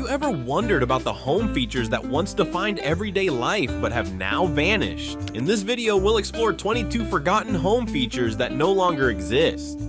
ever wondered about the home features that once defined everyday life but have now vanished? In this video, we'll explore 22 forgotten home features that no longer exist.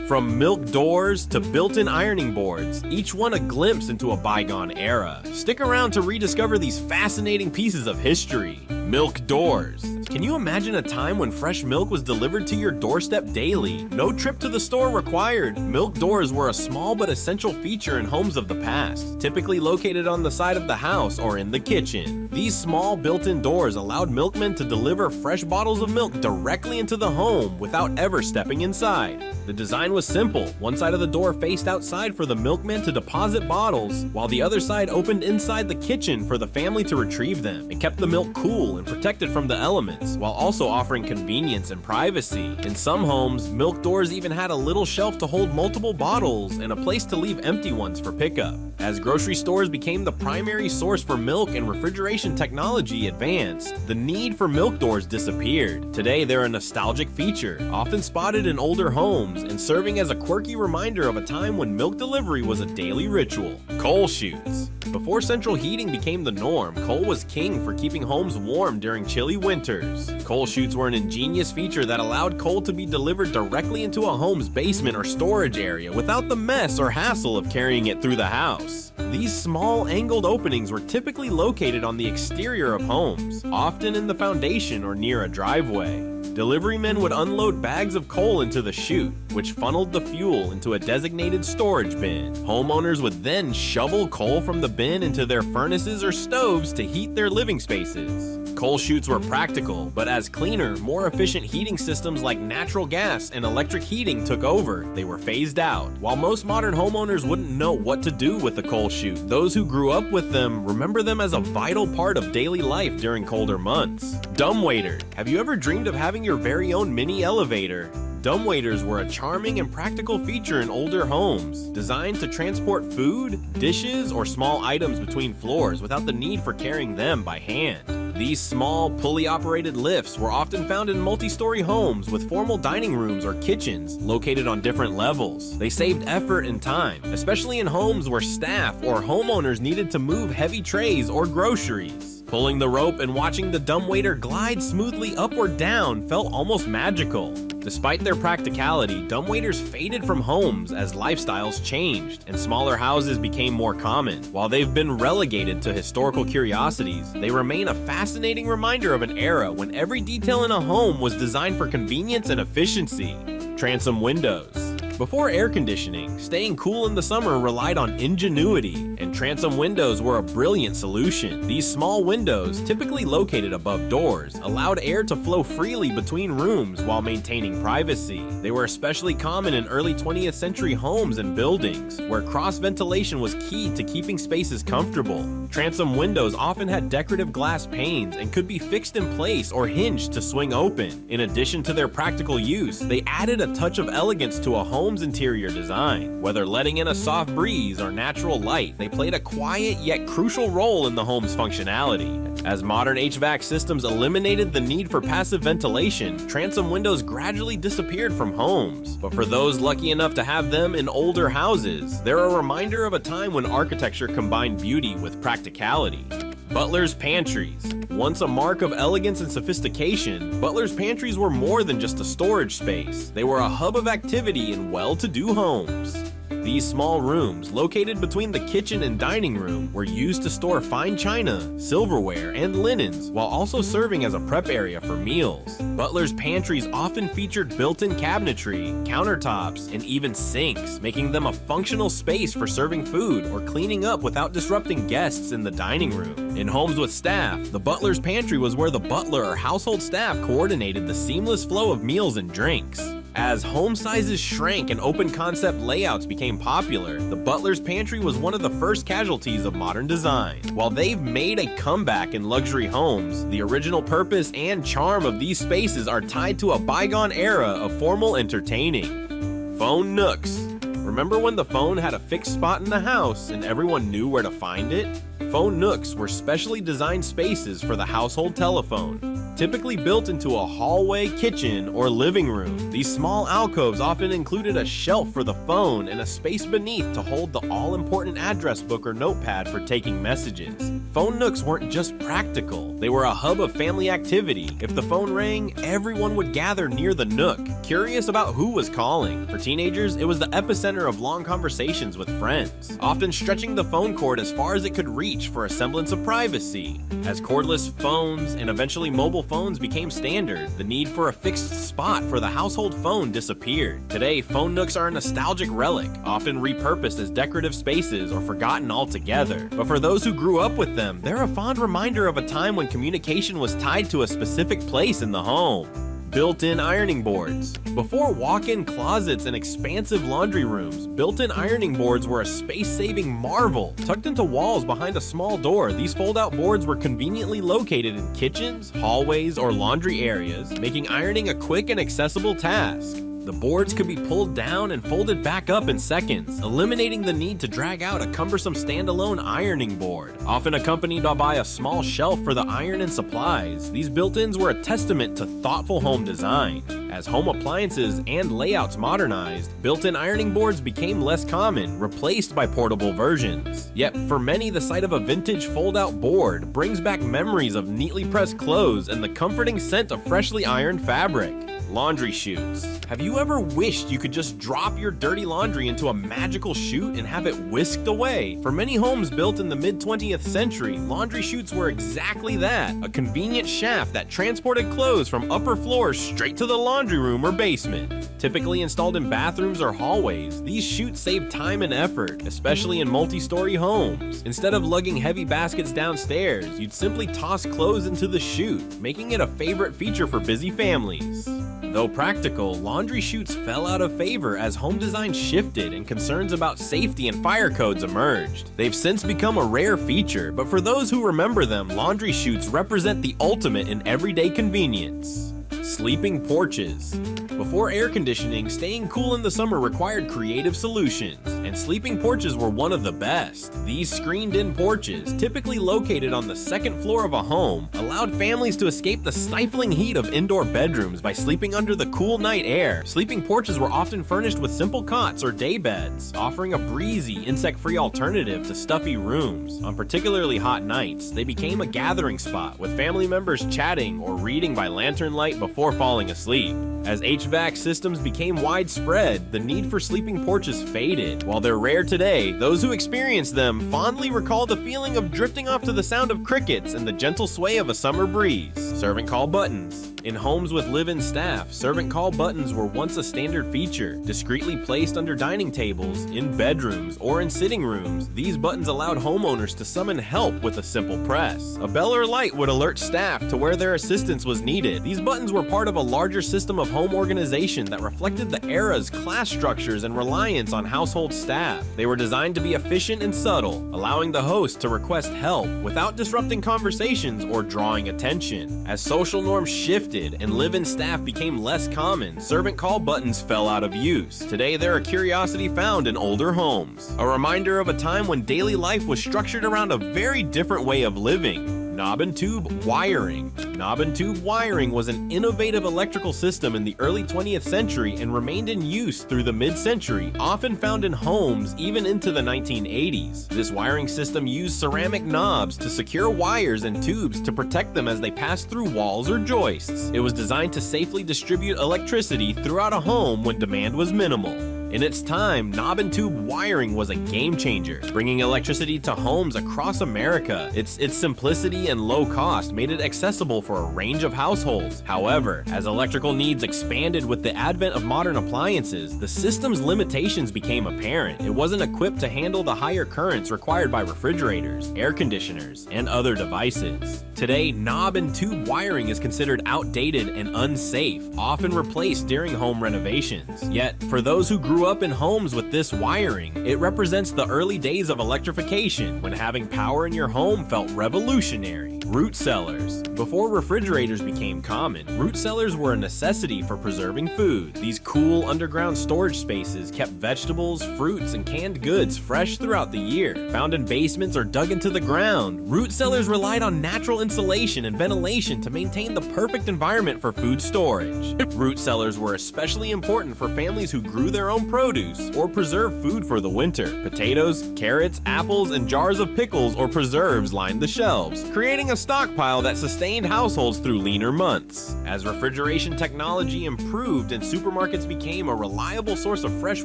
From milk doors to built-in ironing boards, each one a glimpse into a bygone era. Stick around to rediscover these fascinating pieces of history. Milk doors. Can you imagine a time when fresh milk was delivered to your doorstep daily? No trip to the store required. Milk doors were a small but essential feature in homes of the past, typically located on the side of the house or in the kitchen. These small built-in doors allowed milkmen to deliver fresh bottles of milk directly into the home without ever stepping inside. The design was simple. One side of the door faced outside for the milkman to deposit bottles, while the other side opened inside the kitchen for the family to retrieve them. It kept the milk cool and protected from the elements, while also offering convenience and privacy. In some homes, milk doors even had a little shelf to hold multiple bottles and a place to leave empty ones for pickup. As grocery stores became the primary source for milk and refrigeration technology advanced, the need for milk doors disappeared. Today, they're a nostalgic feature, often spotted in older homes and serving as a quirky reminder of a time when milk delivery was a daily ritual. Coal chutes. Before central heating became the norm, coal was king for keeping homes warm during chilly winters. Coal chutes were an ingenious feature that allowed coal to be delivered directly into a home's basement or storage area without the mess or hassle of carrying it through the house. These small angled openings were typically located on the exterior of homes, often in the foundation or near a driveway. Delivery men would unload bags of coal into the chute, which funneled the fuel into a designated storage bin. Homeowners would then shovel coal from the bin into their furnaces or stoves to heat their living spaces. Coal chutes were practical, but as cleaner, more efficient heating systems like natural gas and electric heating took over, they were phased out. While most modern homeowners wouldn't know what to do with the coal chute, those who grew up with them remember them as a vital part of daily life during colder months. Dumbwaiter. Have you ever dreamed of having your very own mini elevator? Dumbwaiters were a charming and practical feature in older homes, designed to transport food, dishes, or small items between floors without the need for carrying them by hand. These small, pulley-operated lifts were often found in multi-story homes with formal dining rooms or kitchens located on different levels. They saved effort and time, especially in homes where staff or homeowners needed to move heavy trays or groceries. Pulling the rope and watching the dumbwaiter glide smoothly up or down felt almost magical. Despite their practicality, dumbwaiters faded from homes as lifestyles changed and smaller houses became more common. While they've been relegated to historical curiosities, they remain a fascinating reminder of an era when every detail in a home was designed for convenience and efficiency. Transom windows. Before air conditioning, staying cool in the summer relied on ingenuity, and transom windows were a brilliant solution. These small windows, typically located above doors, allowed air to flow freely between rooms while maintaining privacy. They were especially common in early 20th century homes and buildings, where cross-ventilation was key to keeping spaces comfortable. Transom windows often had decorative glass panes and could be fixed in place or hinged to swing open. In addition to their practical use, they added a touch of elegance to a home's interior design. Whether letting in a soft breeze or natural light, they played a quiet yet crucial role in the home's functionality. As modern HVAC systems eliminated the need for passive ventilation, transom windows gradually disappeared from homes. But for those lucky enough to have them in older houses, they're a reminder of a time when architecture combined beauty with practicality. Butler's pantries. Once a mark of elegance and sophistication, butler's pantries were more than just a storage space. They were a hub of activity in well-to-do homes. These small rooms, located between the kitchen and dining room, were used to store fine china, silverware, and linens, while also serving as a prep area for meals. Butler's pantries often featured built-in cabinetry, countertops, and even sinks, making them a functional space for serving food or cleaning up without disrupting guests in the dining room. In homes with staff, the butler's pantry was where the butler or household staff coordinated the seamless flow of meals and drinks. As home sizes shrank and open concept layouts became popular, the butler's pantry was one of the first casualties of modern design. While they've made a comeback in luxury homes, the original purpose and charm of these spaces are tied to a bygone era of formal entertaining. Phone nooks. Remember when the phone had a fixed spot in the house and everyone knew where to find it? Phone nooks were specially designed spaces for the household telephone. typically built into a hallway, kitchen, or living room. These small alcoves often included a shelf for the phone and a space beneath to hold the all-important address book or notepad for taking messages. Phone nooks weren't just practical, they were a hub of family activity. If the phone rang, everyone would gather near the nook, curious about who was calling. For teenagers, it was the epicenter of long conversations with friends, often stretching the phone cord as far as it could reach for a semblance of privacy. As cordless phones and eventually mobile phones became standard, the need for a fixed spot for the household phone disappeared. Today, phone nooks are a nostalgic relic, often repurposed as decorative spaces or forgotten altogether. But for those who grew up with them, they're a fond reminder of a time when communication was tied to a specific place in the home. Built-in ironing boards. Before walk-in closets and expansive laundry rooms, built-in ironing boards were a space-saving marvel. Tucked into walls behind a small door, these fold-out boards were conveniently located in kitchens, hallways, or laundry areas, making ironing a quick and accessible task. The boards could be pulled down and folded back up in seconds, eliminating the need to drag out a cumbersome standalone ironing board. Often accompanied by a small shelf for the iron and supplies, these built-ins were a testament to thoughtful home design. As home appliances and layouts modernized, built-in ironing boards became less common, replaced by portable versions. Yet for many, the sight of a vintage fold-out board brings back memories of neatly pressed clothes and the comforting scent of freshly ironed fabric. Laundry chutes. Have you ever wished you could just drop your dirty laundry into a magical chute and have it whisked away? For many homes built in the mid-20th century, laundry chutes were exactly that, a convenient shaft that transported clothes from upper floors straight to the laundry room or basement. Typically installed in bathrooms or hallways, these chutes save time and effort, especially in multi-story homes. Instead of lugging heavy baskets downstairs, you'd simply toss clothes into the chute, making it a favorite feature for busy families. Though practical, laundry chutes fell out of favor as home design shifted and concerns about safety and fire codes emerged. They've since become a rare feature, but for those who remember them, laundry chutes represent the ultimate in everyday convenience. Sleeping porches. Before air conditioning, staying cool in the summer required creative solutions, and sleeping porches were one of the best. These screened-in porches, typically located on the second floor of a home, allowed families to escape the stifling heat of indoor bedrooms by sleeping under the cool night air. Sleeping porches were often furnished with simple cots or day beds, offering a breezy, insect-free alternative to stuffy rooms. On particularly hot nights, they became a gathering spot, with family members chatting or reading by lantern light before falling asleep. As HVAC systems became widespread, the need for sleeping porches faded. While they're rare today, those who experienced them fondly recall the feeling of drifting off to the sound of crickets and the gentle sway of a summer breeze. Servant call buttons. In homes with live-in staff, servant call buttons were once a standard feature. Discreetly placed under dining tables, in bedrooms, or in sitting rooms, these buttons allowed homeowners to summon help with a simple press. A bell or light would alert staff to where their assistance was needed. These buttons were part of a larger system of home organization that reflected the era's class structures and reliance on household staff. They were designed to be efficient and subtle, allowing the host to request help without disrupting conversations or drawing attention. As social norms shifted and live-in staff became less common, servant call buttons fell out of use. Today, they're a curiosity found in older homes, a reminder of a time when daily life was structured around a very different way of living. Knob and tube wiring. Knob and tube wiring was an innovative electrical system in the early 20th century and remained in use through the mid-century, often found in homes even into the 1980s. This wiring system used ceramic knobs to secure wires and tubes to protect them as they passed through walls or joists. It was designed to safely distribute electricity throughout a home when demand was minimal. In its time, knob and tube wiring was a game changer, bringing electricity to homes across America. Its simplicity and low cost made it accessible for a range of households. However, as electrical needs expanded with the advent of modern appliances, the system's limitations became apparent. It wasn't equipped to handle the higher currents required by refrigerators, air conditioners, and other devices. Today, knob and tube wiring is considered outdated and unsafe, often replaced during home renovations. Yet, for those who grew grew up in homes with this wiring, it represents the early days of electrification, when having power in your home felt revolutionary. Root cellars. Before refrigerators became common, root cellars were a necessity for preserving food. These cool underground storage spaces kept vegetables, fruits, and canned goods fresh throughout the year. Found in basements or dug into the ground, root cellars relied on natural insulation and ventilation to maintain the perfect environment for food storage. Root cellars were especially important for families who grew their own produce or preserved food for the winter. Potatoes, carrots, apples, and jars of pickles or preserves lined the shelves, creating a stockpile that sustained households through leaner months. As refrigeration technology improved and supermarkets became a reliable source of fresh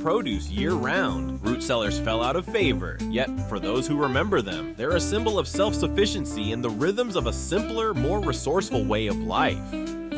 produce year-round, root cellars fell out of favor. Yet, for those who remember them, they're a symbol of self-sufficiency and the rhythms of a simpler, more resourceful way of life.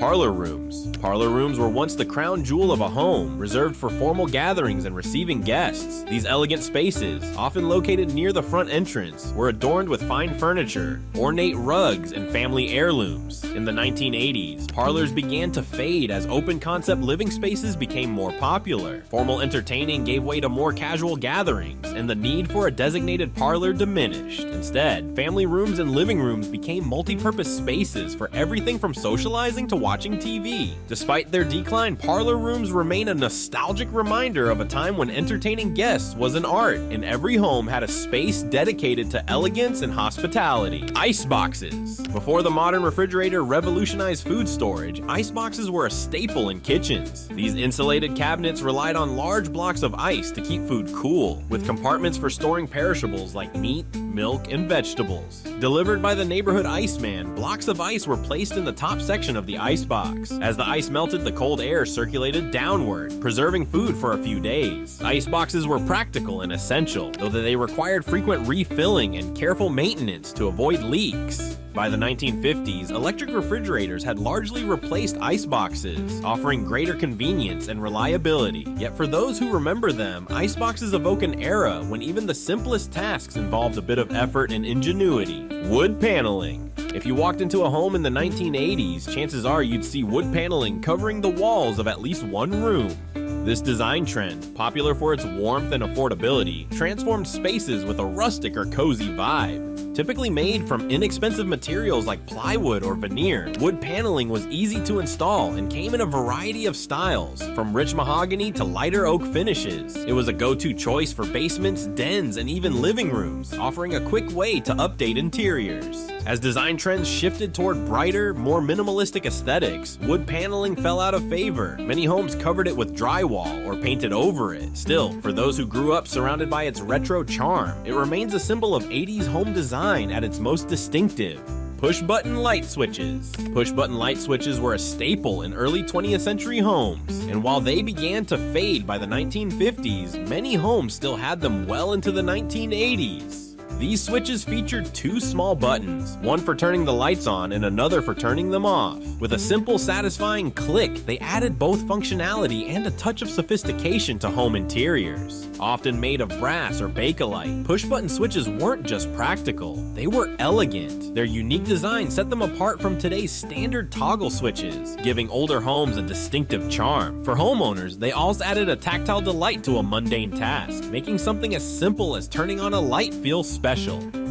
Parlor rooms. Parlor rooms were once the crown jewel of a home, reserved for formal gatherings and receiving guests. These elegant spaces, often located near the front entrance, were adorned with fine furniture, ornate rugs, and family heirlooms. In the 1980s, parlors began to fade as open-concept living spaces became more popular. Formal entertaining gave way to more casual gatherings, and the need for a designated parlor diminished. Instead, family rooms and living rooms became multi-purpose spaces for everything from socializing to watching TV. Despite their decline, parlor rooms remain a nostalgic reminder of a time when entertaining guests was an art, and every home had a space dedicated to elegance and hospitality. Ice boxes. Before the modern refrigerator revolutionized food storage, ice boxes were a staple in kitchens. These insulated cabinets relied on large blocks of ice to keep food cool, with compartments for storing perishables like meat, milk, and vegetables. Delivered by the neighborhood iceman, blocks of ice were placed in the top section of the icebox. As the ice melted, the cold air circulated downward, preserving food for a few days. Ice boxes were practical and essential, though they required frequent refilling and careful maintenance to avoid leaks. By the 1950s, electric refrigerators had largely replaced ice boxes, offering greater convenience and reliability. Yet for those who remember them, ice boxes evoke an era when even the simplest tasks involved a bit of effort and ingenuity. Wood paneling. If you walked into a home in the 1980s, chances are you'd see wood paneling covering the walls of at least one room. This design trend, popular for its warmth and affordability, transformed spaces with a rustic or cozy vibe. Typically made from inexpensive materials like plywood or veneer, wood paneling was easy to install and came in a variety of styles, from rich mahogany to lighter oak finishes. It was a go-to choice for basements, dens, and even living rooms, offering a quick way to update interiors. As design trends shifted toward brighter, more minimalistic aesthetics, wood paneling fell out of favor. Many homes covered it with drywall or painted over it. Still, for those who grew up surrounded by its retro charm, it remains a symbol of 80s home design at its most distinctive. Push-button light switches. Push-button light switches were a staple in early 20th century homes, and while they began to fade by the 1950s, many homes still had them well into the 1980s. These switches featured two small buttons, one for turning the lights on and another for turning them off. With a simple, satisfying click, they added both functionality and a touch of sophistication to home interiors. Often made of brass or Bakelite, push-button switches weren't just practical, they were elegant. Their unique design set them apart from today's standard toggle switches, giving older homes a distinctive charm. For homeowners, they also added a tactile delight to a mundane task, making something as simple as turning on a light feel special.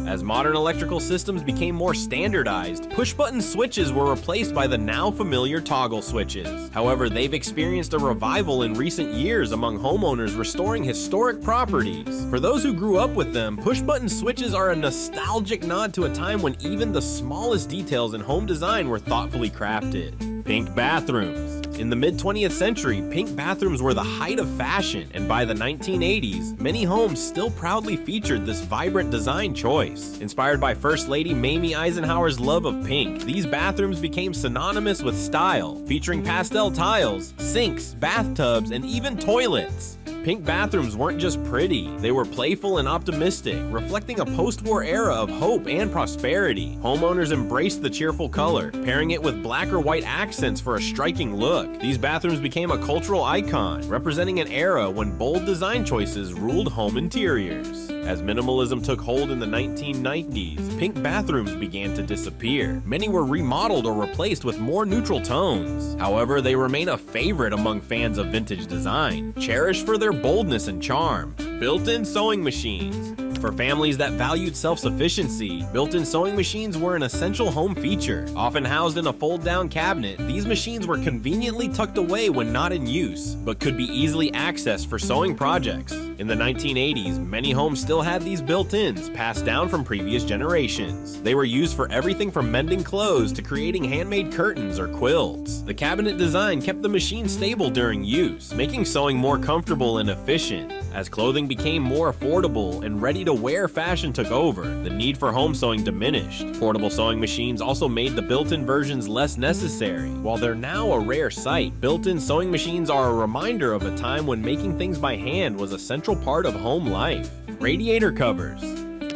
As modern electrical systems became more standardized, push-button switches were replaced by the now familiar toggle switches. However, they've experienced a revival in recent years among homeowners restoring historic properties. For those who grew up with them, push-button switches are a nostalgic nod to a time when even the smallest details in home design were thoughtfully crafted. Pink bathrooms. In the mid-20th century, pink bathrooms were the height of fashion, and by the 1980s, many homes still proudly featured this vibrant design choice. Inspired by First Lady Mamie Eisenhower's love of pink, these bathrooms became synonymous with style, featuring pastel tiles, sinks, bathtubs, and even toilets. Pink bathrooms weren't just pretty, they were playful and optimistic, reflecting a post-war era of hope and prosperity. Homeowners embraced the cheerful color, pairing it with black or white accents for a striking look. These bathrooms became a cultural icon, representing an era when bold design choices ruled home interiors. As minimalism took hold in the 1990s, pink bathrooms began to disappear. Many were remodeled or replaced with more neutral tones. However, they remain a favorite among fans of vintage design, cherished for their boldness and charm. Built-in sewing machines. For families that valued self-sufficiency, built-in sewing machines were an essential home feature. Often housed in a fold-down cabinet, these machines were conveniently tucked away when not in use, but could be easily accessed for sewing projects. In the 1980s, many homes still had these built-ins, passed down from previous generations. They were used for everything from mending clothes to creating handmade curtains or quilts. The cabinet design kept the machine stable during use, making sewing more comfortable and efficient. As clothing became more affordable and ready-to-wear fashion took over, the need for home sewing diminished. Portable sewing machines also made the built-in versions less necessary. While they're now a rare sight, built-in sewing machines are a reminder of a time when making things by hand was a central part of home life. Radiator covers.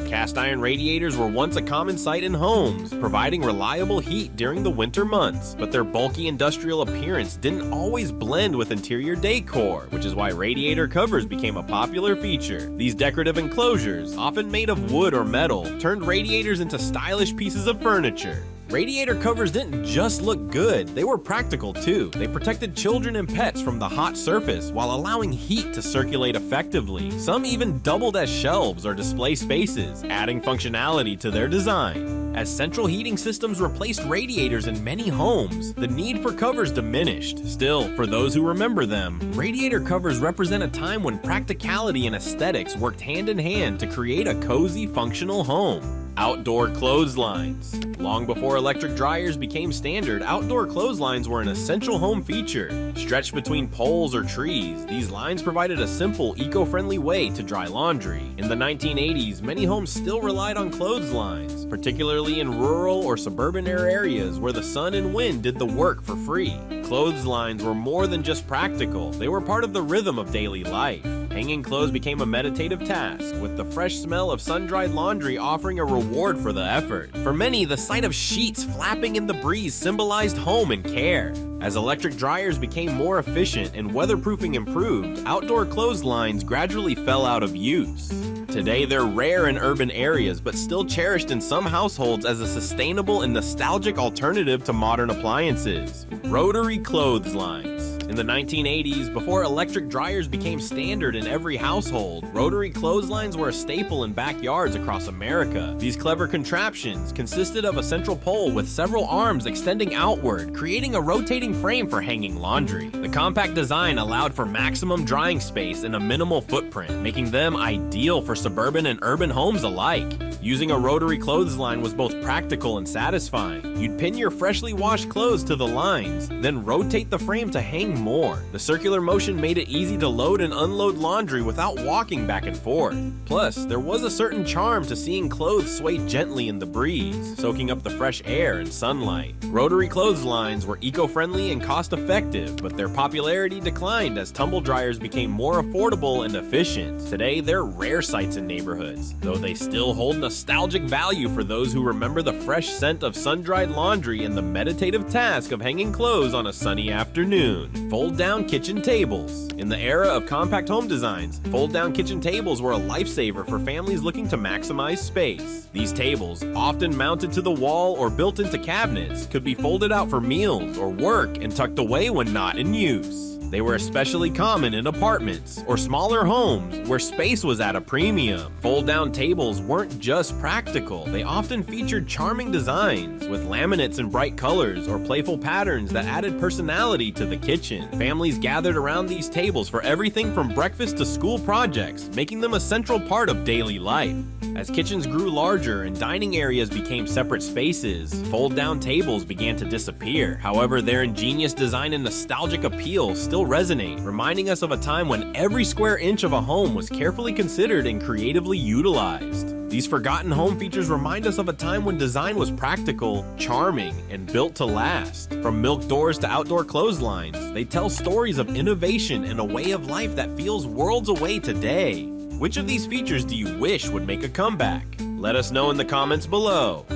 Cast iron radiators were once a common sight in homes, providing reliable heat during the winter months, but their bulky industrial appearance didn't always blend with interior decor, which is why radiator covers became a popular feature. These decorative enclosures, often made of wood or metal, turned radiators into stylish pieces of furniture. Radiator covers didn't just look good, they were practical too. They protected children and pets from the hot surface while allowing heat to circulate effectively. Some even doubled as shelves or display spaces, adding functionality to their design. As central heating systems replaced radiators in many homes, the need for covers diminished. Still, for those who remember them, radiator covers represent a time when practicality and aesthetics worked hand in hand to create a cozy, functional home. Outdoor clotheslines. Long before electric dryers became standard, outdoor clotheslines were an essential home feature. Stretched between poles or trees, these lines provided a simple, eco-friendly way to dry laundry. In the 1980s, many homes still relied on clotheslines, particularly in rural or suburban areas where the sun and wind did the work for free. Clotheslines were more than just practical, they were part of the rhythm of daily life. Hanging clothes became a meditative task, with the fresh smell of sun-dried laundry offering a reward for the effort. For many, the sight of sheets flapping in the breeze symbolized home and care. As electric dryers became more efficient and weatherproofing improved, outdoor clotheslines gradually fell out of use. Today, they're rare in urban areas, but still cherished in some households as a sustainable and nostalgic alternative to modern appliances. Rotary clotheslines. In the 1980s, before electric dryers became standard in every household, rotary clotheslines were a staple in backyards across America. These clever contraptions consisted of a central pole with several arms extending outward, creating a rotating frame for hanging laundry. The compact design allowed for maximum drying space and a minimal footprint, making them ideal for suburban and urban homes alike. Using a rotary clothesline was both practical and satisfying. You'd pin your freshly washed clothes to the lines, then rotate the frame to hang more. The circular motion made it easy to load and unload laundry without walking back and forth. Plus, there was a certain charm to seeing clothes sway gently in the breeze, soaking up the fresh air and sunlight. Rotary clotheslines were eco-friendly and cost-effective, but their popularity declined as tumble dryers became more affordable and efficient. Today, they're rare sights in neighborhoods, though they still hold nostalgic value for those who remember the fresh scent of sun-dried laundry and the meditative task of hanging clothes on a sunny afternoon. Fold-down kitchen tables. In the era of compact home designs, fold-down kitchen tables were a lifesaver for families looking to maximize space. These tables, often mounted to the wall or built into cabinets, could be folded out for meals or work and tucked away when not in use. They were especially common in apartments or smaller homes where space was at a premium. Fold-down tables weren't just practical, they often featured charming designs with laminates in bright colors or playful patterns that added personality to the kitchen. Families gathered around these tables for everything from breakfast to school projects, making them a central part of daily life. As kitchens grew larger and dining areas became separate spaces, fold-down tables began to disappear. However, their ingenious design and nostalgic appeal still resonate, reminding us of a time when every square inch of a home was carefully considered and creatively utilized. These forgotten home features remind us of a time when design was practical, charming, and built to last. From milk doors to outdoor clotheslines, they tell stories of innovation and a way of life that feels worlds away today. Which of these features do you wish would make a comeback? Let us know in the comments below.